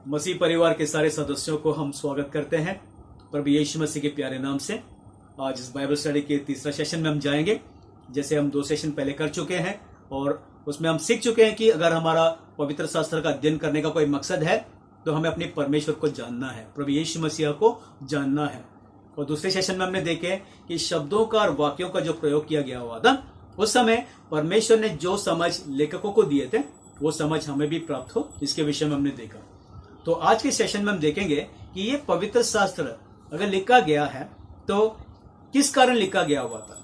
मसीह परिवार के सारे सदस्यों को हम स्वागत करते हैं प्रभु यीशु मसीह के प्यारे नाम से। आज इस बाइबल स्टडी के तीसरा सेशन में हम जाएंगे। जैसे हम 2 सेशन पहले कर चुके हैं और उसमें हम सीख चुके हैं कि अगर हमारा पवित्र शास्त्र का अध्ययन करने का कोई मकसद है तो हमें अपने परमेश्वर को जानना है, प्रभु यीशु मसीह को जानना है। और दूसरे सेशन में हमने देखे कि शब्दों का और वाक्यों का जो प्रयोग किया गया हुआ था, उस समय परमेश्वर ने जो समझ लेखकों को दिए थे वो समझ हमें भी प्राप्त हो, इसके विषय में हमने देखा। तो आज के सेशन में हम देखेंगे कि ये पवित्र शास्त्र अगर लिखा गया है तो किस कारण लिखा गया हुआ था,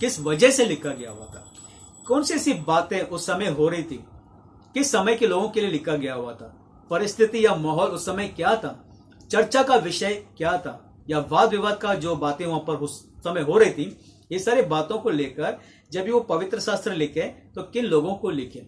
किस वजह से लिखा गया हुआ था, कौन सी ऐसी बातें उस समय हो रही थी, किस समय के लोगों के लिए लिखा गया हुआ था, परिस्थिति या माहौल उस समय क्या था, चर्चा का विषय क्या था, या वाद विवाद का जो बातें वहां पर उस समय हो रही थी, ये सारी बातों को लेकर जब भी वो पवित्र शास्त्र लिखे तो किन लोगों को लिखे,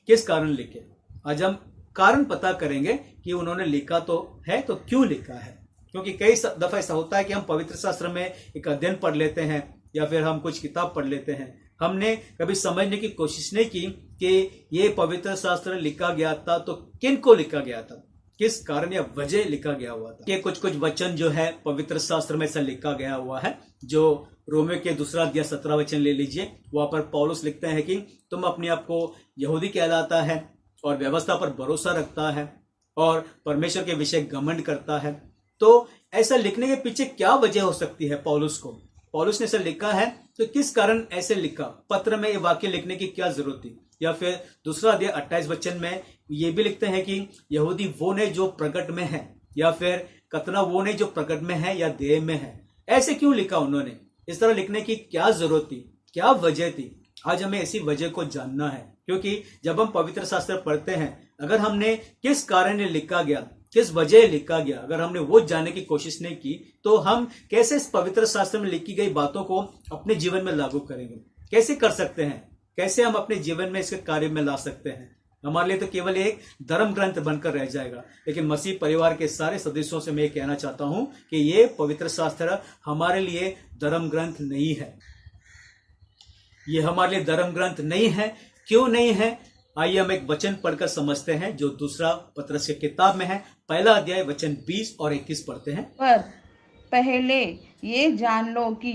किस कारण लिखे। आज हम कारण पता करेंगे कि उन्होंने लिखा तो है तो क्यों लिखा है। क्योंकि कई दफा ऐसा होता है कि हम पवित्र शास्त्र में एक अध्ययन पढ़ लेते हैं या फिर हम कुछ किताब पढ़ लेते हैं, हमने कभी समझने की कोशिश नहीं की कि ये पवित्र शास्त्र लिखा गया था तो किन को लिखा गया था, किस कारण या वजह लिखा गया हुआ था। ये कुछ वचन जो है पवित्र शास्त्र में से लिखा गया हुआ है, जो रोमियो के 2 अध्याय 17 वचन ले लीजिए। वहां पर पौलुस लिखते हैं कि तुम अपने आप को यहूदी कहलाता है और व्यवस्था पर भरोसा रखता है और परमेश्वर के विषय घमंड करता है। तो ऐसा लिखने के पीछे क्या वजह हो सकती है पौलुस को, पौलुस ने ऐसा लिखा है तो किस कारण ऐसे लिखा, पत्र में ये वाक्य लिखने की क्या जरूरत थी। या फिर 2 अध्याय 28 वचन में ये भी लिखते हैं कि यहूदी वो ने जो प्रकट में है, या फिर कतना वो ने जो प्रकट में है या देह में है। ऐसे क्यों लिखा उन्होंने, इस तरह लिखने की क्या जरूरत थी, क्या वजह थी। आज हमें ऐसी वजह को जानना है, क्योंकि जब हम पवित्र शास्त्र पढ़ते हैं, अगर हमने किस कारण लिखा गया, किस वजह लिखा गया, अगर हमने वो जानने की कोशिश नहीं की तो हम कैसे इस पवित्र शास्त्र में लिखी गई बातों को अपने जीवन में लागू करेंगे, कैसे कर सकते हैं, कैसे हम अपने जीवन में इसके कार्य में ला सकते हैं। हमारे लिए तो केवल एक धर्म ग्रंथ बनकर रह जाएगा। लेकिन मसीह परिवार के सारे सदस्यों से मैं कहना चाहता हूं कि ये पवित्र शास्त्र हमारे लिए धर्म ग्रंथ नहीं है। ये हमारे लिए धर्म ग्रंथ नहीं है। क्यों नहीं है, आइए हम एक वचन पढ़कर समझते हैं जो 2 पत्रस की किताब में है। 1 अध्याय वचन 20 और 21 पढ़ते हैं। पर पहले ये जान लो कि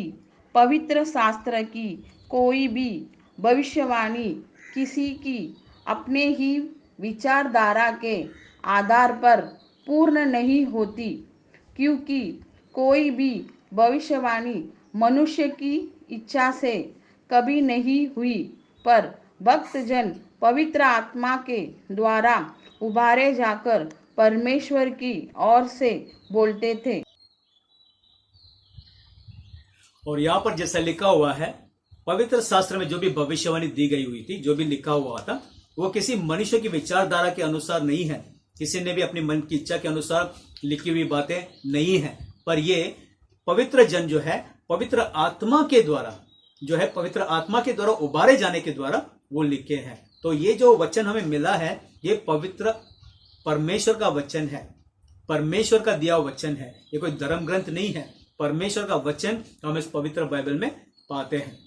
पवित्र शास्त्र की कोई भी भविष्यवाणी किसी की अपने ही विचारधारा के आधार पर पूर्ण नहीं होती, क्योंकि कोई भी भविष्यवाणी मनुष्य की इच्छा से कभी नहीं हुई, पर भक्तजन पवित्र आत्मा के द्वारा उभारे जाकर परमेश्वर की ओर से बोलते थे। और यहाँ पर जैसा लिखा हुआ है, पवित्र शास्त्र में जो भी भविष्यवाणी दी गई हुई थी, जो भी लिखा हुआ था, वो किसी मनुष्य की विचारधारा के अनुसार नहीं है, किसी ने भी अपनी मन की इच्छा के अनुसार लिखी हुई बातें नहीं है, पर ये पवित्र जन जो है पवित्र आत्मा के द्वारा, जो है पवित्र आत्मा के द्वारा उबारे जाने के द्वारा वो लिखे हैं। तो ये जो वचन हमें मिला है, ये पवित्र परमेश्वर का वचन है, परमेश्वर का दिया वचन है। ये कोई धर्म ग्रंथ नहीं है, परमेश्वर का वचन हम इस पवित्र बाइबल में पाते हैं।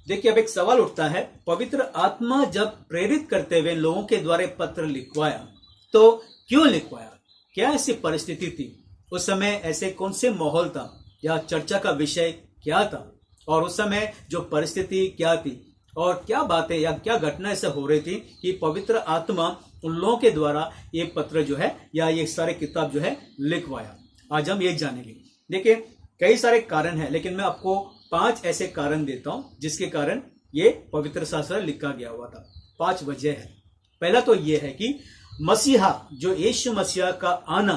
देखिए, अब एक सवाल उठता है, पवित्र आत्मा जब प्रेरित करते हुए लोगों के द्वारा पत्र लिखवाया तो क्यों लिखवाया, क्या ऐसी परिस्थिति थी उस समय, ऐसे कौन से माहौल था या चर्चा का विषय क्या था, और उस समय जो परिस्थिति क्या थी और क्या बातें या क्या घटना ऐसे हो रही थी कि पवित्र आत्मा उन लोगों के द्वारा ये पत्र जो है या ये सारे किताब जो है लिखवाया। आज हम ये जानेंगे। देखिए, कई सारे कारण हैं, लेकिन मैं आपको 5 ऐसे कारण देता हूं जिसके कारण ये पवित्र शास्त्र लिखा गया हुआ था। 5 वजह है। पहला तो ये है कि मसीहा, जो यीशु मसीहा का आना,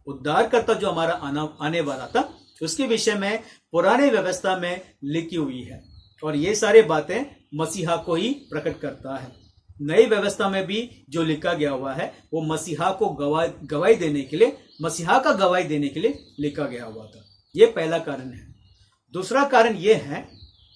उद्धारकर्ता जो हमारा आने वाला था, उसके विषय में पुराने व्यवस्था में लिखी हुई है, और ये सारी बातें मसीहा को ही प्रकट करता है। नई व्यवस्था में भी जो लिखा गया हुआ है वो मसीहा को गवाही देने के लिए, मसीहा का गवाही देने के लिए लिखा गया हुआ था। ये पहला कारण है। दूसरा कारण ये है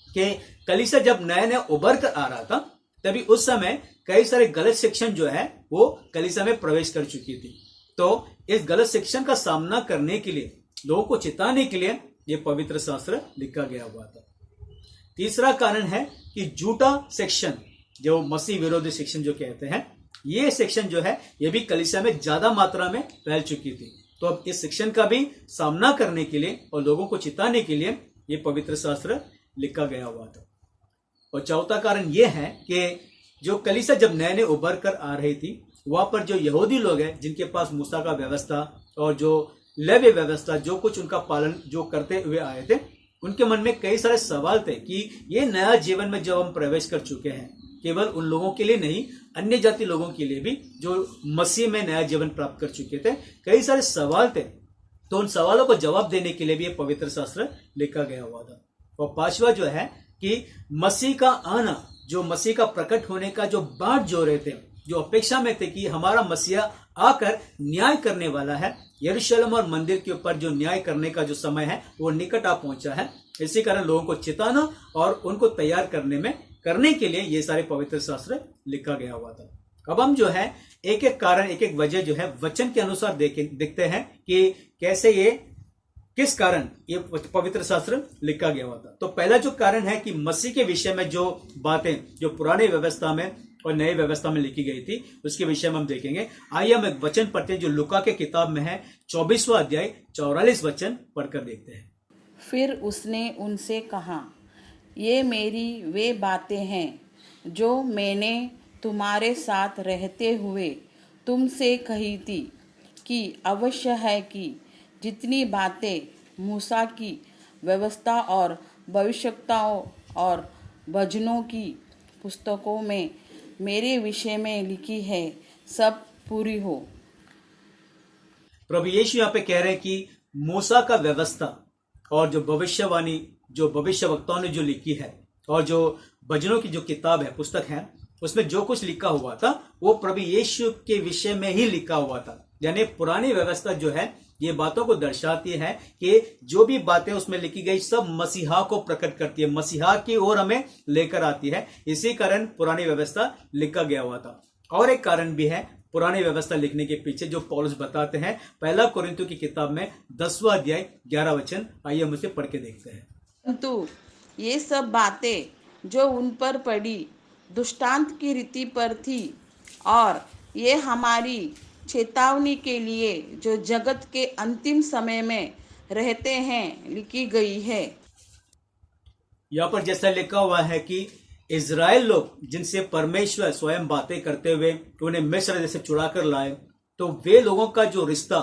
कि कलीसिया जब नया नया उभर कर आ रहा था, तभी उस समय कई सारे गलत शिक्षण जो है वो कलीसिया में प्रवेश कर चुकी थी। तो इस गलत शिक्षण का सामना करने के लिए, लोगों को चेताने के लिए ये पवित्र शास्त्र लिखा गया हुआ था। तीसरा कारण है कि झूठा शिक्षण, जो मसीह विरोधी शिक्षण जो कहते हैं, ये सेक्शन जो है ये भी कलीसिया में ज्यादा मात्रा में फैल चुकी थी। तो अब इस सेक्शन का भी सामना करने के लिए और लोगों को चिताने के लिए ये पवित्र शास्त्र लिखा गया हुआ था। और चौथा कारण यह है कि जो कलीसिया जब नए नए उभर कर आ रही थी, वहां पर जो यहूदी लोग हैं जिनके पास मूसा का व्यवस्था और जो लेवी व्यवस्था, जो कुछ उनका पालन जो करते हुए आए थे, उनके मन में कई सारे सवाल थे कि ये नया जीवन में जब हम प्रवेश कर चुके हैं, केवल उन लोगों के लिए नहीं, अन्य जाति लोगों के लिए भी जो मसीह में नया जीवन प्राप्त कर चुके थे, कई सारे सवाल थे। तो उन सवालों को जवाब देने के लिए भी ये पवित्र शास्त्र लिखा गया हुआ था। और पांचवा जो है कि मसीह का आना, जो मसीह का प्रकट होने का जो बाट जो रहे थे, जो अपेक्षा में थे कि हमारा मसीहा आकर न्याय करने वाला है, यरूशलेम और मंदिर के ऊपर जो न्याय करने का जो समय है वो निकट आ पहुंचा है। इसी कारण लोगों को चिताना और उनको तैयार करने के लिए ये सारे पवित्र शास्त्र लिखा गया हुआ था। अब हम जो है एक एक कारण, एक एक वजह जो है वचन के अनुसार देखते हैं कि कैसे ये, किस कारण ये पवित्र शास्त्र लिखा गया हुआ था। तो पहला जो कारण है कि मसीह के विषय में जो बातें जो पुरानी व्यवस्था में और नई व्यवस्था में लिखी गई थी, उसके विषय में हम देखेंगे। आइए हम एक वचन पढ़ते हैं जो लूका के किताब में है, 24वां अध्याय 44 वचन पढ़कर देखते हैं। फिर उसने उनसे कहा, ये मेरी वे बातें हैं जो मैंने तुम्हारे साथ रहते हुए तुमसे कही थी कि अवश्य है कि जितनी बातें मूसा की व्यवस्था और भविष्यवक्ताओं और भजनों की पुस्तकों में मेरे विषय में लिखी है, सब पूरी हो। प्रभु यीशु यहाँ पे कह रहे हैं कि मूसा का व्यवस्था और जो भविष्यवाणी, जो भविष्यवक्ताओं ने जो लिखी है, और जो भजनों की जो किताब है, पुस्तक है, उसमें जो कुछ लिखा हुआ था वो प्रभु यीशु के विषय में ही लिखा हुआ था। यानी पुरानी व्यवस्था जो है ये बातों को दर्शाती है कि जो भी बातें उसमें लिखी गई सब मसीहा को प्रकट करती है, मसीहा की ओर हमें लेकर आती है। इसी कारण पुरानी व्यवस्था लिखा गया हुआ था। और एक कारण भी है पुरानी व्यवस्था लिखने के पीछे, जो पौलुस बताते हैं पहला कोरिन्थियों की किताब में 10वां अध्याय 11 वचन। आइए हम उसे पढ़ के देखते हैं। परंतु ये सब बातें जो उन पर पड़ी दृष्टांत की रीति पर थी, और ये हमारी चेतावनी के लिए जो जगत के अंतिम समय में रहते हैं लिखी गई है। यहाँ पर जैसा लिखा हुआ है कि इजराइल लोग जिनसे परमेश्वर स्वयं बातें करते हुए उन्हें मिस्र देश से छुड़ा कर लाए, तो वे लोगों का जो रिश्ता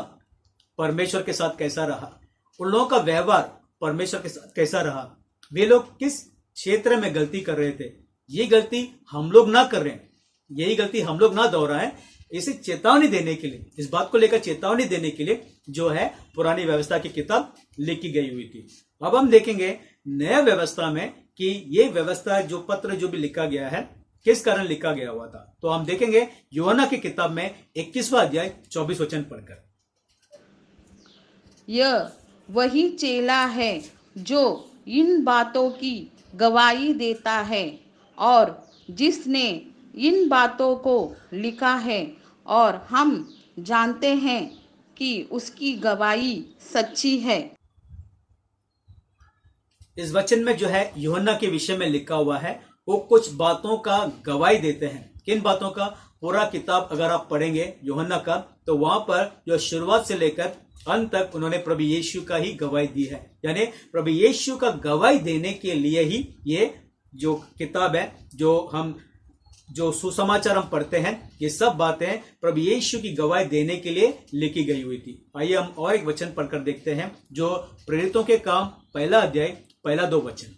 परमेश्वर के साथ कैसा रहा, उन लोगों का व्यवहार परमेश्वर के साथ कैसा रहा, वे लोग किस क्षेत्र में गलती कर रहे थे, ये गलती हम लोग ना कर रहे हैं, यही गलती हम लोग ना दोहराएं, इसे चेतावनी देने के लिए, इस बात को लेकर चेतावनी देने के लिए जो है पुरानी व्यवस्था की किताब लिखी गई हुई थी। अब हम देखेंगे नया व्यवस्था में कि ये व्यवस्था जो पत्र जो भी लिखा गया है किस कारण लिखा गया हुआ था। तो हम देखेंगे यूहन्ना की किताब में 21वां अध्याय 24 वचन पढ़कर। यह वही चेला है जो इन बातों की गवाही देता है, और जिसने इन बातों को लिखा है, और हम जानते हैं कि उसकी गवाही सच्ची है। इस वचन में जो है यूहन्ना के विषय में लिखा हुआ है, वो कुछ बातों का गवाही देते हैं। किन बातों का? पूरा किताब अगर आप पढ़ेंगे यूहन्ना का, तो वहां पर जो शुरुआत से लेकर अंत तक उन्होंने प्रभु यीशु का ही गवाही दी है। यानी प्रभु यीशु का गवाही देने के लिए ही ये जो किताब है, जो सुसमाचार हम पढ़ते हैं, ये सब बातें प्रभु यीशु की गवाही देने के लिए लिखी गई हुई थी। आइए हम और एक वचन पढ़कर देखते हैं, जो प्रेरितों के काम पहला अध्याय पहला 2 वचन।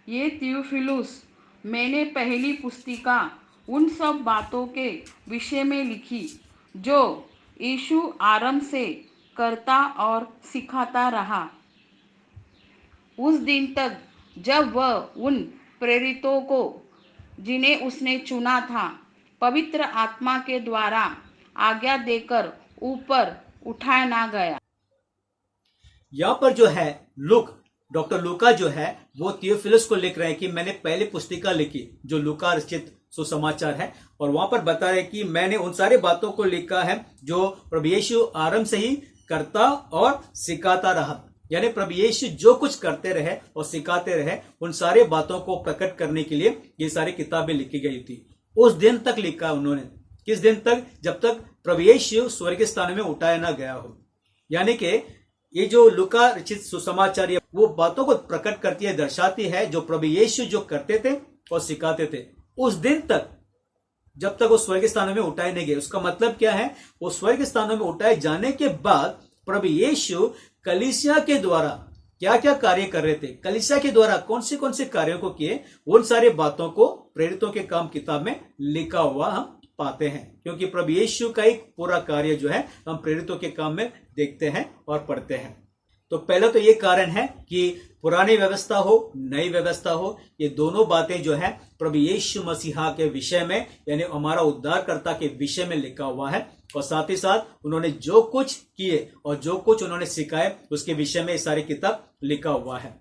ये थियोफिलुस, मैंने पहली पुस्तिका उन सब बातों के विषय में लिखी जो यीशु आरंभ से करता और सिखाता रहा, उस दिन तक जब वह उन प्रेरितों को जिन्हें उसने चुना था पवित्र आत्मा के द्वारा आज्ञा देकर ऊपर उठाया ना गया। यहाँ पर जो है डॉक्टर लूका जो है वो थियोफिलस को लिख रहे हैं कि मैंने पहली पुस्तिका लिखी जो लूका रचित सुसमाचार है, और वहां पर बता रहे कि मैंने उन सारी बातों को लिखा है जो प्रभु यीशु आरंभ से ही करता और सिखाता रहा। यानी प्रभु यीशु जो कुछ करते रहे और सिखाते रहे, उन सारे बातों को प्रकट करने के लिए ये सारी किताबें लिखी गई थी। उस दिन तक लिखा उन्होंने। किस दिन तक? जब तक प्रभु यीशु स्वर्ग स्थान में उठाया ना गया हो। यानी कि ये जो लूका रचित सुसमाचार वो बातों को प्रकट करती है, दर्शाती है, जो प्रभु यीशु जो करते थे और सिखाते थे उस दिन तक, जब तक वो स्वर्ग स्थानों में उठाए नहीं गए। उसका मतलब क्या है? वो स्वर्ग स्थानों में उठाए जाने के बाद प्रभु यीशु कलीसिया के द्वारा क्या क्या कार्य कर रहे थे, कलीसिया के द्वारा कौन से कार्यों को किए, उन सारे बातों को प्रेरितों के काम किताब में लिखा हुआ हम पाते हैं। क्योंकि प्रभु यीशु का एक पूरा कार्य जो है हम प्रेरितों के काम में देखते हैं और पढ़ते हैं। तो पहले तो ये कारण है कि पुरानी व्यवस्था हो, नई व्यवस्था हो, ये दोनों बातें जो है प्रभु यीशु मसीहा के विषय में, यानी हमारा उद्धारकर्ता के विषय में लिखा हुआ है। और साथ ही साथ उन्होंने जो कुछ किए और जो कुछ उन्होंने सिखाए उसके विषय में ये सारी किताब लिखा हुआ है।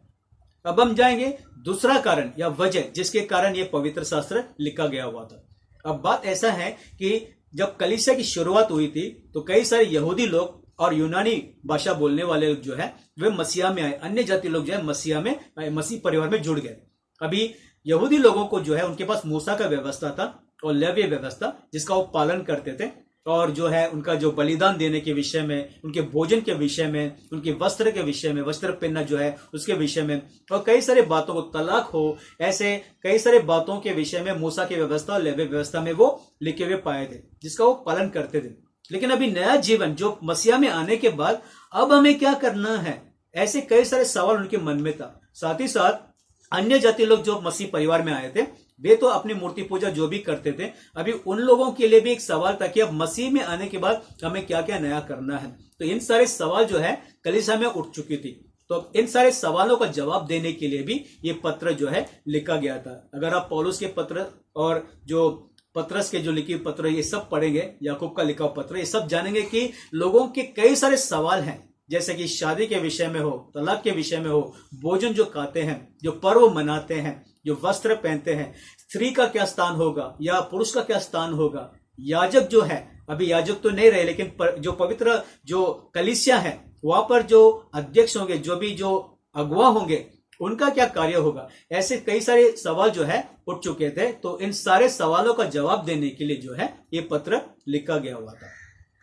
अब हम जाएंगे दूसरा कारण या वजह जिसके कारण ये पवित्र शास्त्र लिखा गया हुआ था। अब बात ऐसा है कि जब कलीसिया की शुरुआत हुई थी तो कई सारे यहूदी लोग और यूनानी भाषा बोलने वाले लोग जो है वे मसीहा में आए, अन्य जाति लोग जो है मसीहा में, मसीह परिवार में जुड़ गए। अभी यहूदी लोगों को जो है उनके पास मूसा का व्यवस्था था और लेवीय व्यवस्था जिसका वो पालन करते थे, और जो है उनका जो बलिदान देने के विषय में, उनके भोजन के विषय में, उनके वस्त्र के विषय में, वस्त्र पहनना जो है उसके विषय में, और कई सारे बातों को, तलाक हो, ऐसे कई सारे बातों के विषय में मूसा की व्यवस्था और लेवीय व्यवस्था में वो लिखे हुए पाए थे जिसका वो पालन करते थे। लेकिन अभी नया जीवन जो मसीहा में आने के बाद अब हमें क्या करना है, ऐसे कई सारे सवाल उनके मन में था। साथ ही साथ अन्य जाति लोग जो मसीह परिवार में आए थे वे तो अपनी मूर्ति पूजा जो भी करते थे, अभी उन लोगों के लिए भी एक सवाल था कि अब मसीह में आने के बाद हमें क्या क्या नया करना है। तो इन सारे सवाल जो है कलीसिया में उठ चुकी थी। तो इन सारे सवालों का जवाब देने के लिए भी ये पत्र जो है लिखा गया था। अगर आप पौलुस के पत्र और जो पत्रस के जो लिखे पत्र ये सब पढ़ेंगे, याकूब का लिखा पत्र, ये सब जानेंगे कि लोगों के कई सारे सवाल हैं, जैसे कि शादी के विषय में हो, तलाक के विषय में हो, भोजन जो खाते हैं, जो पर्व मनाते हैं, जो वस्त्र पहनते हैं, स्त्री का क्या स्थान होगा या पुरुष का क्या स्थान होगा, याजक जो है, अभी याजक तो नहीं रहे लेकिन जो पवित्र जो कलीसिया है वहां पर जो अध्यक्ष होंगे, जो अगुवा होंगे, उनका क्या कार्य होगा। ऐसे कई सारे सवाल जो है उठ चुके थे। तो इन सारे सवालों का जवाब देने के लिए जो है ये पत्र लिखा गया हुआ था।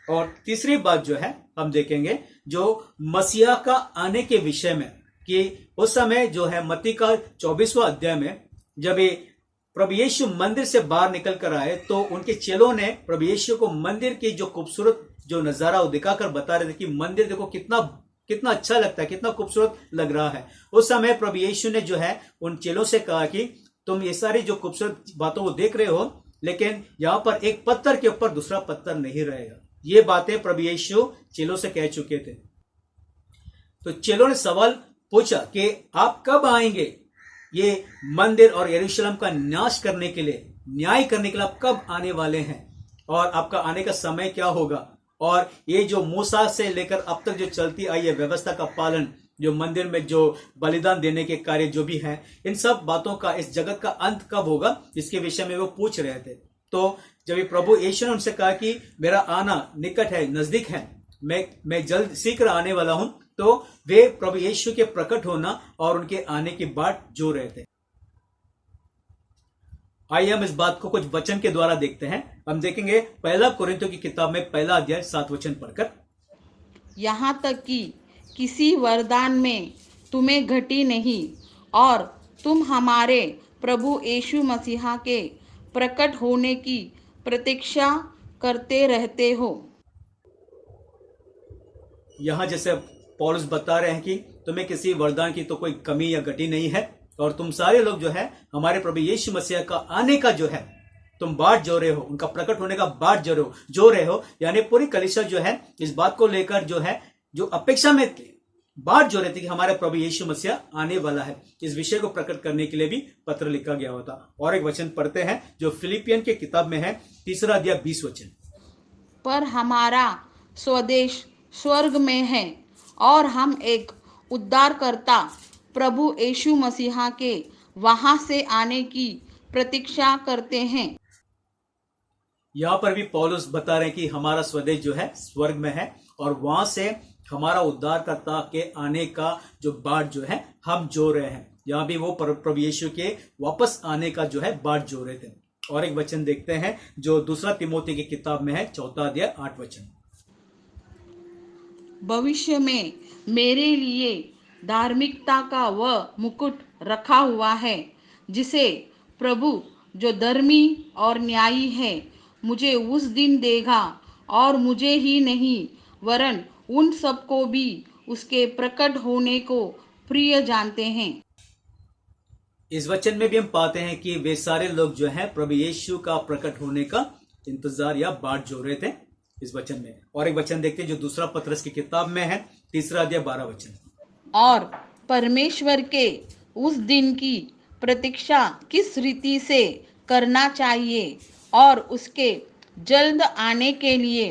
और तीसरी बात जो है हम देखेंगे जो मसीहा का आने के विषय में, कि उस समय जो है मत्ती का 24वां अध्याय में जब ये प्रभु यीशु मंदिर से बाहर निकल कर आए तो उनके चेलों ने प्रभु यीशु को मंदिर की जो खूबसूरत जो नजारा वो दिखाकर बता रहे थे कि मंदिर देखो कितना अच्छा लगता है, कितना खूबसूरत लग रहा है। उस समय प्रभु यीशु ने जो है उन चेलों से कहा कि तुम ये सारी जो खूबसूरत बातों को देख रहे हो, लेकिन यहां पर एक पत्थर के ऊपर दूसरा पत्थर नहीं रहेगा। ये बातें प्रभु यीशु चेलों से कह चुके थे। तो चेलों ने सवाल पूछा कि आप कब आएंगे ये मंदिर और यरूशलेम का नाश करने के लिए, न्याय करने के लिए आप कब आने वाले हैं, और आपका आने का समय क्या होगा, और ये जो मूसा से लेकर अब तक जो चलती आई है व्यवस्था का पालन, जो मंदिर में जो बलिदान देने के कार्य जो भी हैं, इन सब बातों का, इस जगत का अंत कब होगा, इसके विषय में वो पूछ रहे थे। तो जब ये प्रभु यीशु ने उनसे कहा कि मेरा आना निकट है, नजदीक है, मैं जल्द शीघ्र आने वाला हूं, तो वे प्रभु यीशु के प्रकट होना और उनके आने की बाट जो रहे थे। आइए हम इस बात को कुछ वचन के द्वारा देखते हैं। हम देखेंगे पहला कोरिन्थियों की किताब में 1 अध्याय 7 वचन पढ़कर, यहाँ तक कि किसी वरदान में तुम्हें घटी नहीं और तुम हमारे प्रभु यीशु मसीहा के प्रकट होने की प्रतीक्षा करते रहते हो। यहां जैसे पौलुस बता रहे हैं कि तुम्हें किसी वरदान की तो कोई कमी या घटी नहीं है, और तुम सारे लोग जो है हमारे प्रभु यीशु मसीह का आने का जो है तुम बाट जो रहे हो, उनका प्रकट होने का बाट जो रहे हो, यानी पूरी कलीसिया जो है इस बात को लेकर जो है जो अपेक्षा में बाट जो रहे थे कि हमारे प्रभु यीशु मसीह आने वाला है, इस विषय को प्रकट करने के लिए भी पत्र लिखा गया हुआ था। और एक वचन पढ़ते हैं जो फिलिपियन के किताब में है 3 अध्याय 20 वचन, पर हमारा स्वदेश स्वर्ग में है और हम एक उद्धारकर्ता प्रभु यीशु मसीहा के वहां से आने की प्रतीक्षा करते हैं। यहां पर भी पौलुस बता रहे हैं कि हमारा स्वदेश जो है स्वर्ग में है और वहां से हमारा उद्धारकर्ता के आने का जो बाट जो है हम जो रहे हैं। यहां भी वो प्रभु यीशु के वापस आने का जो है बाट जो रहे थे। और एक वचन देखते हैं जो दूसरा तिमोथी की किताब में है, 4 अध्याय 8 वचन। भविष्य में मेरे लिए धार्मिकता का वह मुकुट रखा हुआ है, जिसे प्रभु जो धर्मी और न्यायी है मुझे उस दिन देगा, और मुझे ही नहीं वरन उन सबको भी उसके प्रकट होने को प्रिय जानते हैं। इस वचन में भी हम पाते हैं कि वे सारे लोग जो है प्रभु यीशु का प्रकट होने का इंतजार या बाट जो रहे थे इस वचन में। और एक वचन देखते हैं जो दूसरा पत्रस की किताब में है, 3 अध्याय 12 वचन। और परमेश्वर के उस दिन की प्रतीक्षा किस रीति से करना चाहिए और उसके जल्द आने के लिए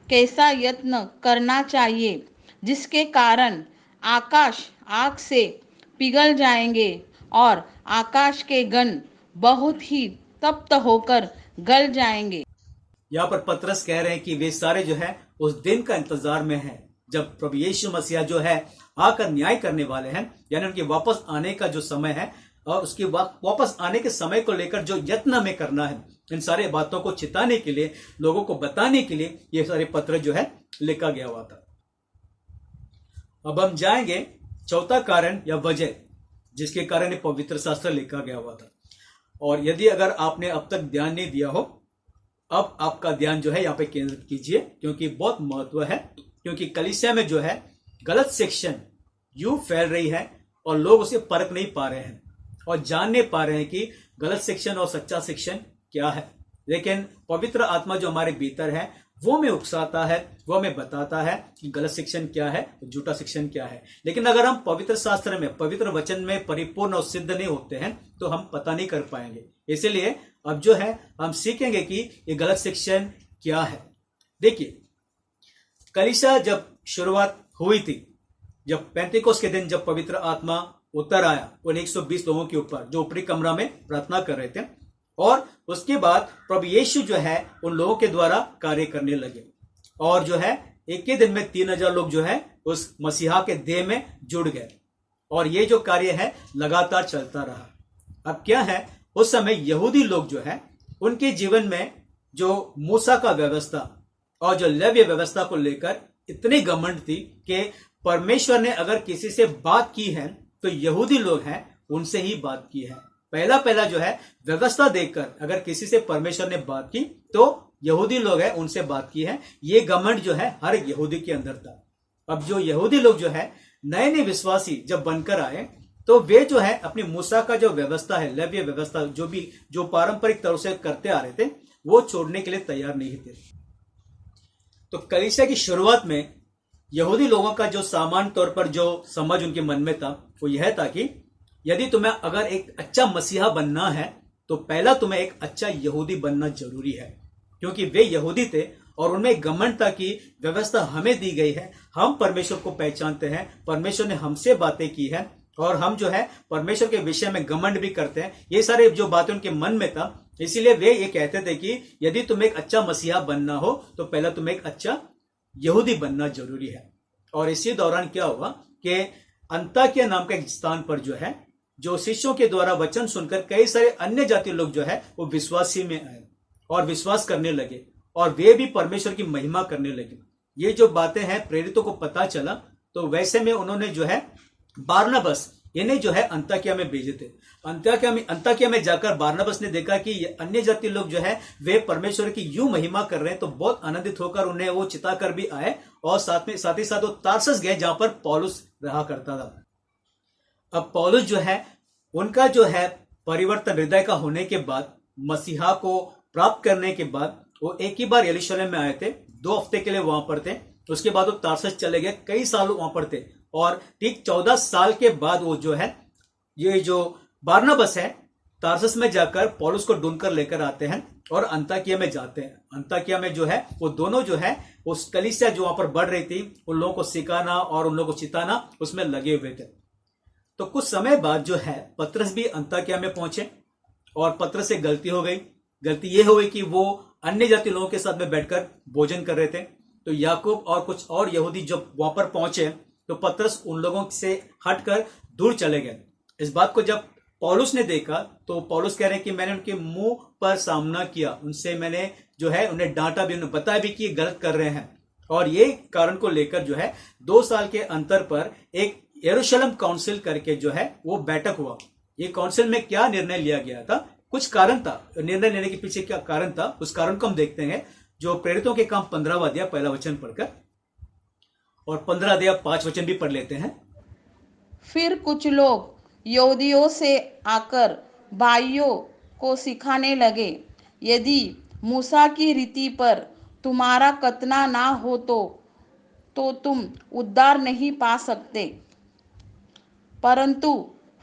कैसा यत्न करना चाहिए, जिसके कारण आकाश आग से पिघल जाएंगे और आकाश के गण बहुत ही तप्त होकर गल जाएंगे। यहाँ पर पतरस कह रहे हैं कि वे सारे जो है उस दिन का इंतजार में है जब प्रभु यीशु मसीहा जो है आकर न्याय करने वाले हैं, यानी उनके वापस आने का जो समय है और उसके वापस आने के समय को लेकर जो यत्न हमें करना है, इन सारे बातों को चिताने के लिए, लोगों को बताने के लिए ये सारे पत्र जो है लिखा गया हुआ था। अब हम जाएंगे चौथा कारण या वजह जिसके कारण ये पवित्र शास्त्र लिखा गया हुआ था। और यदि अगर आपने अब तक ध्यान नहीं दिया हो, अब आपका ध्यान जो है यहाँ पे केंद्रित कीजिए, क्योंकि बहुत महत्व है। क्योंकि कलीसिया में जो है गलत शिक्षण यूं फैल रही है और लोग उसे परख नहीं पा रहे हैं और जान नहीं पा रहे हैं कि गलत शिक्षण और सच्चा शिक्षण क्या है। लेकिन पवित्र आत्मा जो हमारे भीतर है वो हमें उकसाता है, वो हमें बताता है कि गलत शिक्षण क्या है, झूठा शिक्षण क्या है। लेकिन अगर हम पवित्र शास्त्र में, पवित्र वचन में परिपूर्ण और सिद्ध नहीं होते हैं तो हम पता नहीं कर पाएंगे। इसलिए अब जो है हम सीखेंगे कि ये गलत शिक्षण क्या है। देखिए, कलीसिया जब शुरुआत हुई थी, जब पेंतिकोस्त के दिन जब पवित्र आत्मा उतर आया उन 120 लोगों के ऊपर जो ऊपरी कमरा में प्रार्थना कर रहे थे, और उसके बाद प्रभु यीशु जो है उन लोगों के द्वारा कार्य करने लगे और जो है एक ही दिन में 3000 लोग जो है उस मसीहा के देह में जुड़ गए और ये जो कार्य है लगातार चलता रहा। अब क्या है, उस समय यहूदी लोग जो है उनके जीवन में जो मूसा का व्यवस्था और जो लेव्य व्यवस्था को लेकर इतनी घमंड थी कि परमेश्वर ने अगर किसी से बात की है तो यहूदी लोग हैं उनसे ही बात की है। पहला जो है व्यवस्था देखकर अगर किसी से परमेश्वर ने बात की तो यहूदी लोग हैं उनसे बात की है। ये घमंड जो है हर एक यहूदी के अंदर था। अब जो यहूदी लोग जो है नए नए विश्वासी जब बनकर आए तो वे जो है अपनी मूसा का जो व्यवस्था है, लेव्य व्यवस्था, जो पारंपरिक तरह से करते आ रहे थे, वो छोड़ने के लिए तैयार नहीं थे। तो कलीसिया की शुरुआत में यहूदी लोगों का जो सामान्य तौर पर जो समझ उनके मन में था वो यह था कि यदि तुम्हें अगर एक अच्छा मसीहा बनना है तो पहला तुम्हें एक अच्छा यहूदी बनना जरूरी है, क्योंकि वे यहूदी थे और उनमें घमंड था कि व्यवस्था हमें दी गई है, हम परमेश्वर को पहचानते हैं, परमेश्वर ने हमसे बातें की है और हम जो है परमेश्वर के विषय में घमंड भी करते हैं। ये सारे जो बातें उनके मन में था, इसीलिए वे ये कहते थे कि यदि तुम्हें एक अच्छा मसीहा बनना हो तो पहला तुम्हें एक अच्छा यहूदी बनना जरूरी है। और इसी दौरान क्या हुआ कि अंताकिया नाम का एक स्थान पर जो है जो शिष्यों के द्वारा वचन सुनकर कई सारे अन्य जाति लोग जो है वो विश्वासी में आए और विश्वास करने लगे और वे भी परमेश्वर की महिमा करने लगे। ये जो बातें हैं प्रेरितों को पता चला तो वैसे में उन्होंने जो है बारनबस इन्हें जो है अंताकिया में भेजे थे। अंताकिया में जाकर बारनबस ने देखा कि अन्य जाति लोग जो है वे परमेश्वर की यूं महिमा कर रहे हैं, तो बहुत आनंदित होकर उन्हें वो चिताकर भी आए और साथ ही साथ वो तारसस गए जहां पर पौलुस रहा करता था। अब पौलुस जो है उनका जो है परिवर्तन हृदय का होने के बाद, मसीहा को प्राप्त करने के बाद वो एक ही बार यरूशलेम में आए थे, 2 हफ्ते के लिए वहां पर थे। उसके बाद वो तारसस चले गए, कई साल वहां पर थे और ठीक 14 साल के बाद वो जो है ये जो बारनबस है तारसस में जाकर पौलुस को ढूंढकर लेकर आते हैं और अंताकिया में जाते हैं। अंताकिया में जो है वो दोनों जो है उस कलीसिया जो वहां पर बढ़ रही थी उन लोगों को सिखाना और उन लोगों को चिताना उसमें लगे हुए थे। तो कुछ समय बाद जो है पतरस भी अंताकिया में पहुंचे और पतरस से गलती हो गई। गलती ये हो गई कि वो अन्य जाति लोगों के साथ में बैठकर भोजन कर रहे थे। तो याकूब और कुछ और यहूदी जब वहां पर पहुंचे तो पतरस उन लोगों से हटकर दूर चले गए। इस बात को जब पौलुस ने देखा तो पौलुस कह रहे हैं कि मैंने उनके मुंह पर सामना किया, उनसे मैंने जो है उन्हें डांटा भी, उन्हें बताया भी कि ये गलत कर रहे हैं। और ये कारण को लेकर जो है 2 साल के अंतर पर एक यरूशलेम काउंसिल करके जो है वो बैठक हुआ। ये काउंसिल में क्या निर्णय लिया गया था, कुछ कारण था, निर्णय लेने के पीछे क्या कारण था, उस कारण को हम देखते हैं जो प्रेरितों के काम 15वां अध्याय पहला वचन पढ़कर, और 15 अध्याय 5 वचन भी पढ़ लेते हैं। फिर कुछ लोग यहूदियों से आकर भाइयों को सिखाने लगे, यदि मूसा की रीति पर तुम्हारा कतना ना हो तो तुम उद्धार नहीं पा सकते। परंतु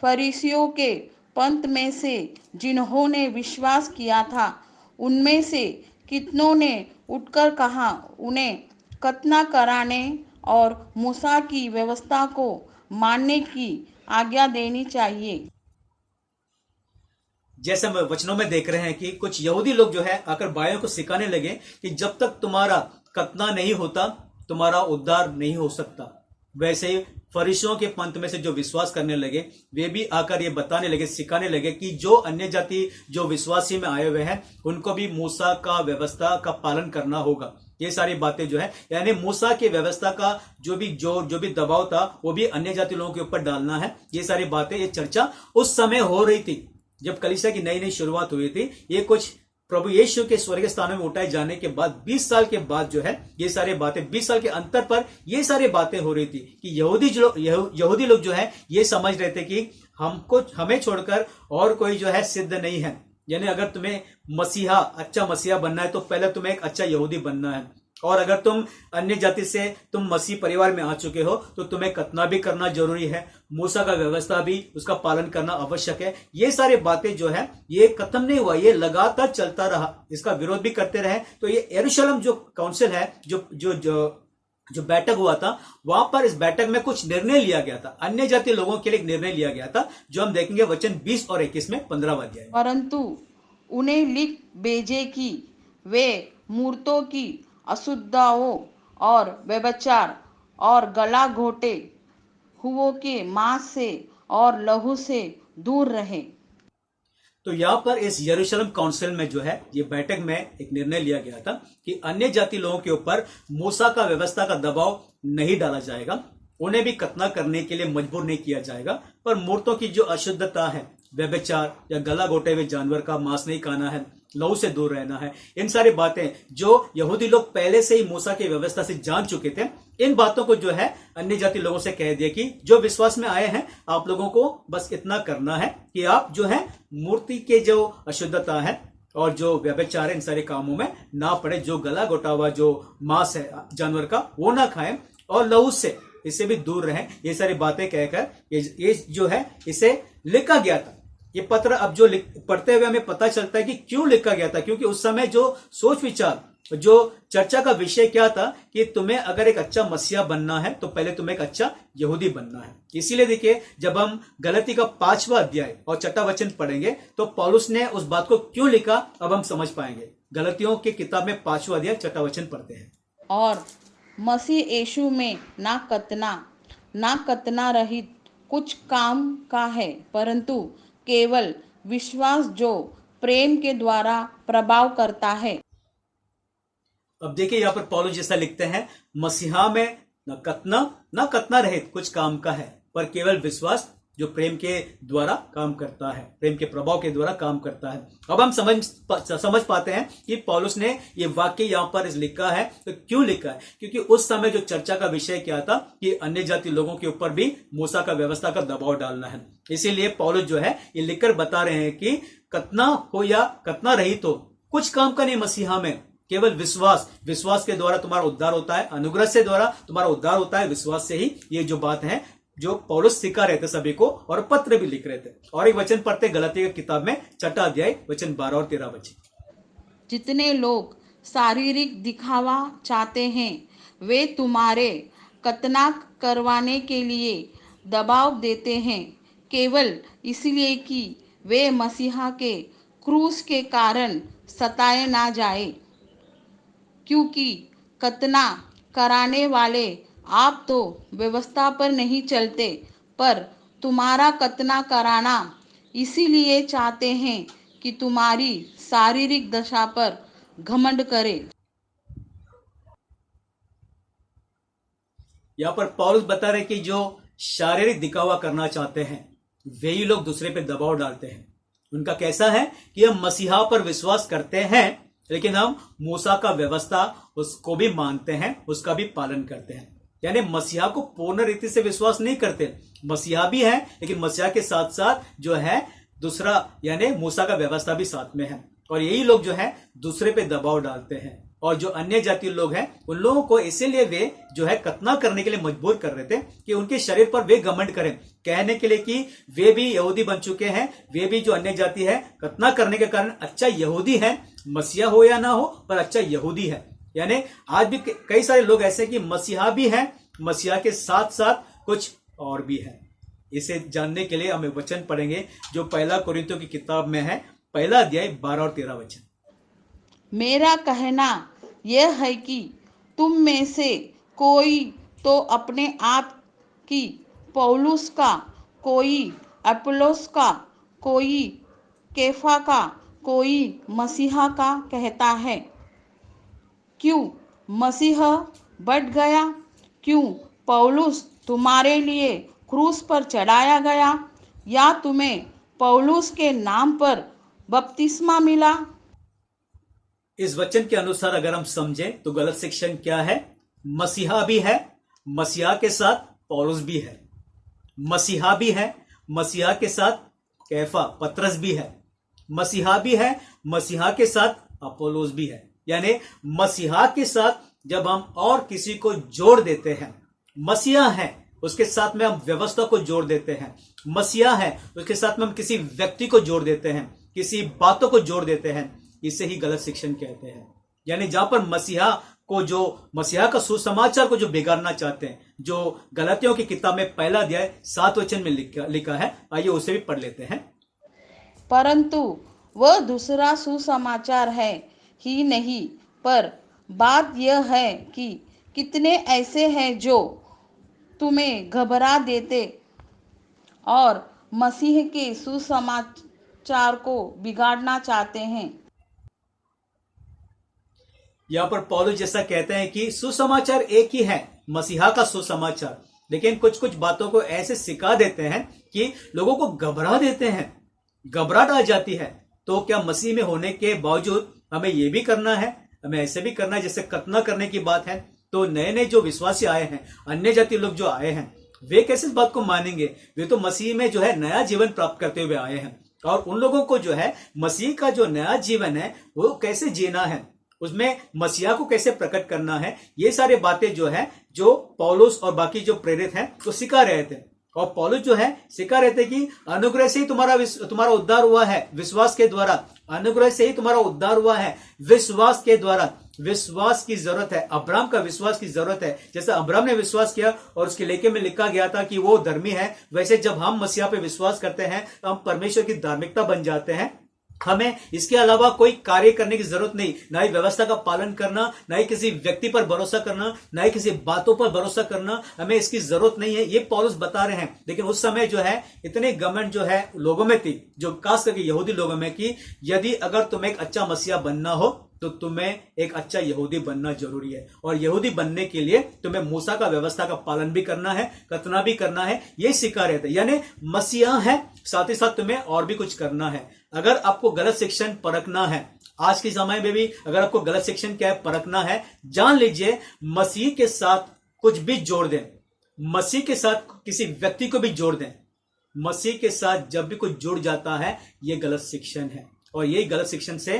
फरीसियों के पंथ में से जिन्होंने विश्वास किया था, उनमें से कितनों ने उठकर कहा, उन्हें खतना कराने और मूसा की व्यवस्था को मानने की आज्ञा देनी चाहिए। जैसे हम वचनों में देख रहे हैं कि कुछ यहूदी लोग जो है आकर भाइयों को सिखाने लगे कि जब तक तुम्हारा खतना नहीं होता तुम्हारा उद्धार नहीं हो सकता। वैसे ही फरीसियों के पंथ में से जो विश्वास करने लगे वे भी आकर ये बताने लगे, सिखाने लगे कि जो अन्य जाति जो विश्वासी में आए हुए हैं उनको भी मूसा का व्यवस्था का पालन करना होगा। ये सारी बातें जो है यानी मूसा की व्यवस्था का जो भी दबाव था वो भी अन्य जाति लोगों के ऊपर डालना है। ये सारी बातें, ये चर्चा उस समय हो रही थी जब कलीसिया की नई नई शुरुआत हुई थी। ये कुछ प्रभु यीशु के स्वर्गीय स्थानों में उठाए जाने के बाद 20 साल के बाद जो है ये सारी बातें, 20 साल के अंतर पर ये सारी बातें हो रही थी कि यहूदी लोग जो है ये समझ रहे थे कि हमें छोड़कर और कोई जो है सिद्ध नहीं है। यानी अगर तुम्हें मसीहा, अच्छा मसीहा बनना है तो पहले तुम्हें एक अच्छा यहूदी बनना है, और अगर तुम अन्य जाति से तुम मसीह परिवार में आ चुके हो तो तुम्हें खतना भी करना जरूरी है, मूसा का व्यवस्था भी उसका पालन करना आवश्यक है। ये सारी बातें जो है ये खत्म नहीं हुआ, ये लगातार चलता रहा, इसका विरोध भी करते रहे। तो ये यरूशलेम जो काउंसिल है, जो बैठक हुआ था, वहां पर इस बैठक में कुछ निर्णय लिया गया था, अन्य जाति लोगों के लिए एक निर्णय लिया गया था जो हम देखेंगे वचन 20 और 21 में 15वां अध्याय। परंतु उन्हें लिख भेजे कि वे मूर्तों की अशुद्धताओं और व्यभिचार और गला घोटे हुओं के मांस से और लहू से दूर रहे। तो यहाँ पर इस यरूशलेम काउंसिल में जो है ये बैठक में एक निर्णय लिया गया था कि अन्य जाति लोगों के ऊपर मूसा का व्यवस्था का दबाव नहीं डाला जाएगा, उन्हें भी खतना करने के लिए मजबूर नहीं किया जाएगा, पर मूर्तों की जो अशुद्धता है, व्यभिचार या गला घोटे हुए जानवर का मांस नहीं खाना है, लहू से दूर रहना है, इन सारी बातें जो यहूदी लोग पहले से ही मूसा की व्यवस्था से जान चुके थे, इन बातों को जो है अन्य जाति लोगों से कह दिया कि जो विश्वास में आए हैं आप लोगों को बस इतना करना है कि आप जो है मूर्ति के जो अशुद्धता है और जो व्यभिचार है इन सारे कामों में ना पड़े, जो गला घोटा हुआ जो मांस है जानवर का वो ना खाएं और लहू से इससे भी दूर रहें। ये सारी बातें कहकर ये जो है इसे लिखा गया था। ये पत्र अब जो पढ़ते हुए हमें पता चलता है कि क्यों लिखा गया था, क्योंकि उस समय जो सोच विचार, जो चर्चा का विषय क्या था कि तुम्हें अगर एक अच्छा मसीहा बनना है तो पहले तुम्हें एक अच्छा यहूदी बनना है। इसीलिए देखिए जब हम गलती का 5वां अध्याय और 6वां वचन पढ़ेंगे तो पौलुस ने उस बात को क्यों लिखा अब हम समझ पाएंगे। गलतियों की किताब में 5वां अध्याय 6वां वचन पढ़ते हैं। और मसीह यीशु में ना कतना रहित कुछ काम का है, परंतु केवल विश्वास जो प्रेम के द्वारा प्रभाव करता है। अब देखिए यहाँ पर पौलुस जैसा लिखते हैं, मसीहा में न कतना रहित कुछ काम का है, पर केवल विश्वास जो प्रेम के द्वारा काम करता है, प्रेम के प्रभाव के द्वारा काम करता है। अब हम समझ पाते हैं कि पौलुस ने ये वाक्य यहाँ पर लिखा है तो क्यों लिखा है, क्योंकि उस समय जो चर्चा का विषय क्या था कि अन्य जाति लोगों के ऊपर भी मूसा का व्यवस्था का दबाव डालना है। इसीलिए पौलुस जो है ये लिखकर बता रहे हैं कि कतना हो या कतना रहित हो कुछ काम का नहीं, मसीहा में केवल विश्वास के द्वारा तुम्हारा उद्धार होता है, अनुग्रह से द्वारा तुम्हारा उद्धार होता है, विश्वास से ही। ये जो बात है जो पौलुस सिखा रहे थे सभी को और पत्र भी लिख रहे थे। और एक वचन पढ़ते गलातिया की किताब में 6वां अध्याय वचन 12 और 13 वचन। जितने लोग शारीरिक दिखावा चाहते हैं वे तुम्हारे खतना करवाने के लिए दबाव देते हैं, केवल इसलिए कि वे मसीहा के क्रूस के कारण सताए ना जाए। क्योंकि खतना कराने वाले आप तो व्यवस्था पर नहीं चलते, पर तुम्हारा खतना कराना इसीलिए चाहते हैं कि तुम्हारी शारीरिक दशा पर घमंड करें। यहाँ पर पौलुस बता रहे कि जो शारीरिक दिखावा करना चाहते हैं वे ही लोग दूसरे पे दबाव डालते हैं। उनका कैसा है कि हम मसीहा पर विश्वास करते हैं, लेकिन हम मूसा का व्यवस्था उसको भी मानते हैं, उसका भी पालन करते हैं। यानी मसीहा को पूर्ण रीति से विश्वास नहीं करते। मसीहा भी है, लेकिन मसीहा के साथ साथ जो है दूसरा यानी मूसा का व्यवस्था भी साथ में है। और यही लोग जो है दूसरे पे दबाव डालते हैं। और जो अन्य जातीय लोग हैं उन लोगों को इसीलिए वे जो है खतना करने के लिए मजबूर कर रहे थे कि उनके शरीर पर वे घमंड करें, कहने के लिए कि वे भी यहूदी बन चुके हैं, वे भी जो अन्य जाति है खतना करने के कारण अच्छा यहूदी है, मसीहा हो या ना हो पर अच्छा यहूदी है। यानी आज भी कई सारे लोग ऐसे कि मसीहा भी है, मसीहा के साथ साथ कुछ और भी है। इसे जानने के लिए हमें वचन पढ़ेंगे जो पहला कोरिन्थियों की किताब में है, पहला अध्याय 12 और 13 वचन। मेरा कहना यह है कि तुम में से कोई तो अपने आप की पौलुस का, कोई अपोलोस का, कोई कैफा का, कोई मसीहा का कहता है। क्यों मसीह बढ़ गया? क्यों पौलुस तुम्हारे लिए क्रूस पर चढ़ाया गया? या तुम्हें पौलुस के नाम पर बपतिस्मा मिला? इस वचन के अनुसार अगर हम समझें तो गलत शिक्षण क्या है? मसीहा भी है, मसीहा के साथ पौलुस भी है। मसीहा भी है, मसीहा के साथ कैफा पतरस भी है। मसीहा भी है, मसीहा के साथ अपोलोस भी है। यानी मसीहा के साथ जब हम और किसी को जोड़ देते हैं, मसीहा है उसके साथ में हम व्यवस्था को जोड़ देते हैं, मसीहा है उसके साथ में हम किसी व्यक्ति को जोड़ देते हैं, किसी बातों को जोड़ देते हैं, इसे ही गलत शिक्षण कहते हैं। यानी जहां पर मसीहा को जो मसीहा का सुसमाचार को जो बिगाड़ना चाहते हैं, जो गलातियों की किताब में पहला अध्याय 7 वचन में लिखा है, आइए उसे भी पढ़ लेते हैं। परंतु वह दूसरा सुसमाचार है ही नहीं, पर बात यह है कि कितने ऐसे हैं जो तुम्हें घबरा देते और मसीह के सुसमाचार को बिगाड़ना चाहते हैं। यहां पर पौलुस जैसा कहते हैं कि सुसमाचार एक ही है, मसीहा का सुसमाचार, लेकिन कुछ कुछ बातों को ऐसे सिखा देते हैं कि लोगों को घबरा देते हैं, घबराहट आ जाती है। तो क्या मसीह में होने के बावजूद हमें यह भी करना है, हमें ऐसे भी करना है जैसे खतना करने की बात है? तो नए नए जो विश्वासी आए हैं, अन्य जाति लोग जो आए हैं, वे कैसे इस बात को मानेंगे? वे तो मसीह में जो है नया जीवन प्राप्त करते हुए आए हैं, और उन लोगों को जो है मसीह का जो नया जीवन है वो कैसे जीना है, उसमें मसीहा को कैसे प्रकट करना है, ये सारी बातें जो है जो पौलुस और बाकी जो प्रेरित हैं वो सिखा रहे थे। और पौलुस जो है सिखा रहे थे कि अनुग्रह से ही तुम्हारा उद्धार हुआ है, विश्वास के द्वारा। अनुग्रह से ही तुम्हारा उद्धार हुआ है, विश्वास के द्वारा। विश्वास की जरूरत है, अब्राहम का विश्वास की जरूरत है। जैसे अब्राहम ने विश्वास किया और उसके लेखे में लिखा गया था कि वो धर्मी है, वैसे जब हम मसीहा पे विश्वास करते हैं तो हम परमेश्वर की धार्मिकता बन जाते हैं। हमें इसके अलावा कोई कार्य करने की जरूरत नहीं, ना ही व्यवस्था का पालन करना, ना ही किसी व्यक्ति पर भरोसा करना, ना ही किसी बातों पर भरोसा करना, हमें इसकी जरूरत नहीं है। ये पौलुस बता रहे हैं। लेकिन उस समय जो है इतने घमंड जो है लोगों में थी, जो खास करके यहूदी लोगों में, कि यदि अगर तुम्हें एक अच्छा मसीहा बनना हो तो तुम्हें एक अच्छा यहूदी बनना जरूरी है। और यहूदी बनने के लिए तुम्हें मूसा का व्यवस्था का पालन भी करना है, खतना भी करना है, ये सिखा रहे थे। यानी मसीहा है, साथ ही साथ तुम्हें और भी कुछ करना है। अगर आपको गलत शिक्षण परखना है, आज के समय में भी अगर आपको गलत शिक्षण क्या है परखना है, जान लीजिए मसीह के साथ कुछ भी जोड़ दें, मसीह के साथ किसी व्यक्ति को भी जोड़ दें, मसीह के साथ जब भी कुछ जुड़ जाता है ये गलत शिक्षण है। और यही गलत शिक्षण से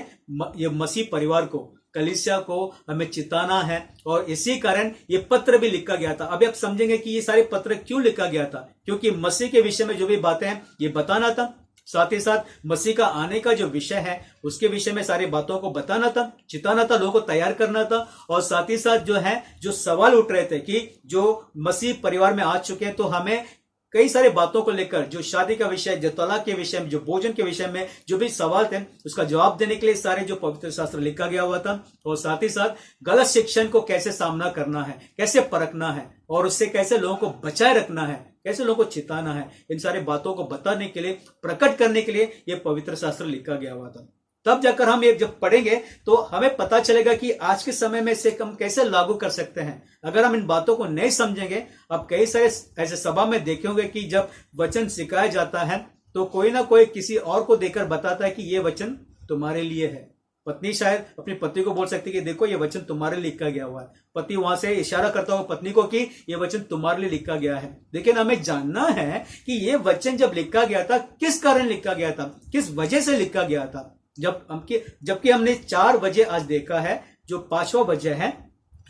ये मसीह परिवार को, कलीसिया को हमें चिताना है। और इसी कारण ये पत्र भी लिखा गया था। अभी आप समझेंगे कि ये सारे पत्र क्यों लिखा गया था, क्योंकि मसीह के विषय में जो भी बातें हैं ये बताना था, साथ ही साथ मसीह का आने का जो विषय है उसके विषय में सारी बातों को बताना था, चिताना था, लोगों को तैयार करना था। और साथ ही साथ जो है जो सवाल उठ रहे थे कि जो मसीह परिवार में आ चुके हैं तो हमें कई सारे बातों को लेकर, जो शादी का विषय, जो तलाक के विषय में, जो भोजन के विषय में जो भी सवाल थे उसका जवाब देने के लिए सारे जो पवित्र शास्त्र लिखा गया हुआ था। और साथ ही साथ गलत शिक्षण को कैसे सामना करना है, कैसे परखना है और उससे कैसे लोगों को बचाए रखना है, कैसे लोगों को चिताना है, इन सारे बातों को बताने के लिए, प्रकट करने के लिए ये पवित्र शास्त्र लिखा गया हुआ था। तब जाकर हम ये जब पढ़ेंगे तो हमें पता चलेगा कि आज के समय में इसे हम कैसे लागू कर सकते हैं। अगर हम इन बातों को नहीं समझेंगे, अब कई सारे ऐसे सभा में देखे होंगे कि जब वचन सिखाया जाता है तो कोई ना कोई किसी और को देकर बताता है कि ये वचन तुम्हारे लिए है। पत्नी शायद अपनी पति को बोल सकती है कि देखो ये वचन तुम्हारे लिए लिखा गया हुआ है। पति वहां से इशारा करता हुआ पत्नी को कि ये वचन तुम्हारे लिए लिखा गया है। लेकिन हमें जानना है कि ये वचन जब लिखा गया था, किस कारण लिखा गया था, किस वजह से लिखा गया था। जबकि हमने 4 वजह आज देखा है। जो 5वां वजह है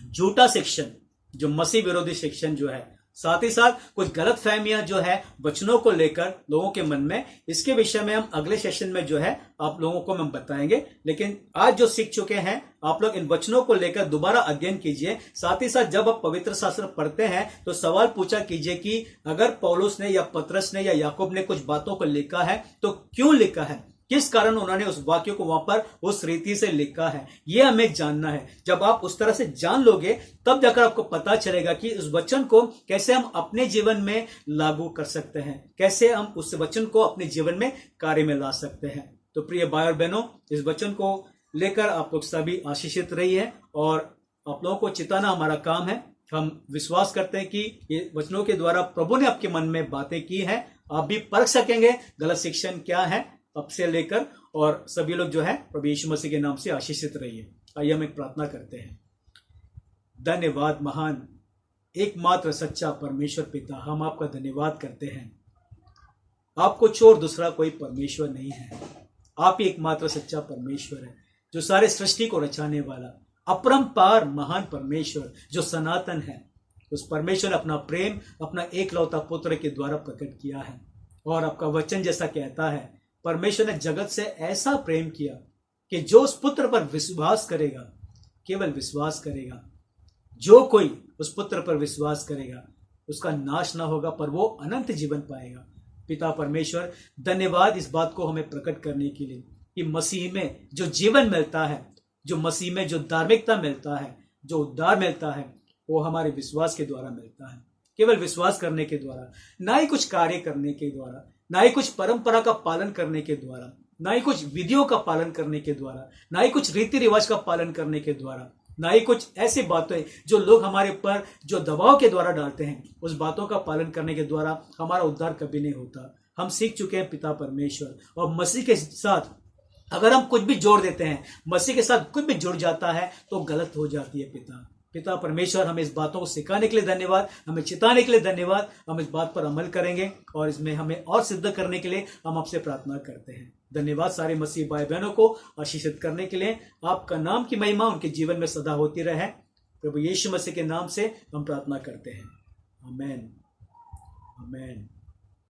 झूठा शिक्षण, जो मसीह विरोधी शिक्षण जो है, साथ ही साथ कुछ गलत फहमियां जो है वचनों को लेकर लोगों के मन में, इसके विषय में हम अगले सेशन में जो है आप लोगों को हम बताएंगे। लेकिन आज जो सीख चुके हैं आप लोग इन वचनों को लेकर दोबारा अध्ययन कीजिए। साथ ही साथ जब आप पवित्र शास्त्र पढ़ते हैं तो सवाल पूछा कीजिए कि अगर पौलुस ने या पतरस ने या याकूब ने कुछ बातों को लिखा है तो क्यों लिखा है, किस कारण उन्होंने उस वाक्य को वहां पर उस रीति से लिखा है, यह हमें जानना है। जब आप उस तरह से जान लोगे तब जाकर आपको पता चलेगा कि उस वचन को कैसे हम अपने जीवन में लागू कर सकते हैं, कैसे हम उस वचन को अपने जीवन में कार्य में ला सकते हैं। तो प्रिय भाई और बहनों, इस वचन को लेकर आप लोग सभी आशीषित रहिए और आप लोगों को चिताना हमारा काम है। हम विश्वास करते हैं कि ये वचनों के द्वारा प्रभु ने आपके मन में बातें की हैं। आप भी परख सकेंगे गलत शिक्षण क्या है अब से लेकर, और सभी लोग जो है प्रभु यीशु मसीह के नाम से आशीषित रहिए। आइए हम एक प्रार्थना करते हैं। धन्यवाद महान एकमात्र सच्चा परमेश्वर पिता, हम आपका धन्यवाद करते हैं। आपको छोड़ दूसरा कोई परमेश्वर नहीं है। आप ही एकमात्र सच्चा परमेश्वर है, जो सारे सृष्टि को रचाने वाला अपरंपार महान परमेश्वर, जो सनातन है। उस परमेश्वर ने अपना प्रेम अपना एकलौता पुत्र के द्वारा प्रकट किया है। और आपका वचन जैसा कहता है, परमेश्वर ने जगत से ऐसा प्रेम किया कि जो उस पुत्र पर विश्वास करेगा, केवल विश्वास करेगा, जो कोई उस पुत्र पर विश्वास करेगा उसका नाश ना होगा पर वो अनंत जीवन पाएगा। पिता परमेश्वर, धन्यवाद इस बात को हमें प्रकट करने के लिए कि मसीह में जो जीवन मिलता है, जो मसीह में जो धार्मिकता मिलता है, जो उद्धार मिलता है, वो हमारे विश्वास के द्वारा मिलता है। केवल विश्वास करने के द्वारा, ना ही कुछ कार्य करने के द्वारा, ना ही कुछ परंपरा का पालन करने के द्वारा, ना ही कुछ विधियों का पालन करने के द्वारा, ना ही कुछ रीति रिवाज का पालन करने के द्वारा, ना ही कुछ ऐसी बातें जो लोग हमारे पर जो दबाव के द्वारा डालते हैं, उस बातों का पालन करने के द्वारा हमारा उद्धार कभी नहीं होता। हम सीख चुके हैं पिता परमेश्वर, और मसीह के साथ अगर हम कुछ भी जोड़ देते हैं, मसीह के साथ कुछ भी जुड़ जाता है तो गलत हो जाती है। पिता परमेश्वर, हमें इस बातों को सिखाने के लिए धन्यवाद, हमें चिताने के लिए धन्यवाद। हम इस बात पर अमल करेंगे और इसमें हमें और सिद्ध करने के लिए हम आपसे प्रार्थना करते हैं। धन्यवाद सारे मसीह भाई बहनों को आशीषित करने के लिए। आपका नाम की महिमा उनके जीवन में सदा होती रहे। प्रभु यीशु मसीह के नाम से हम प्रार्थना करते हैं। आमेन, आमेन।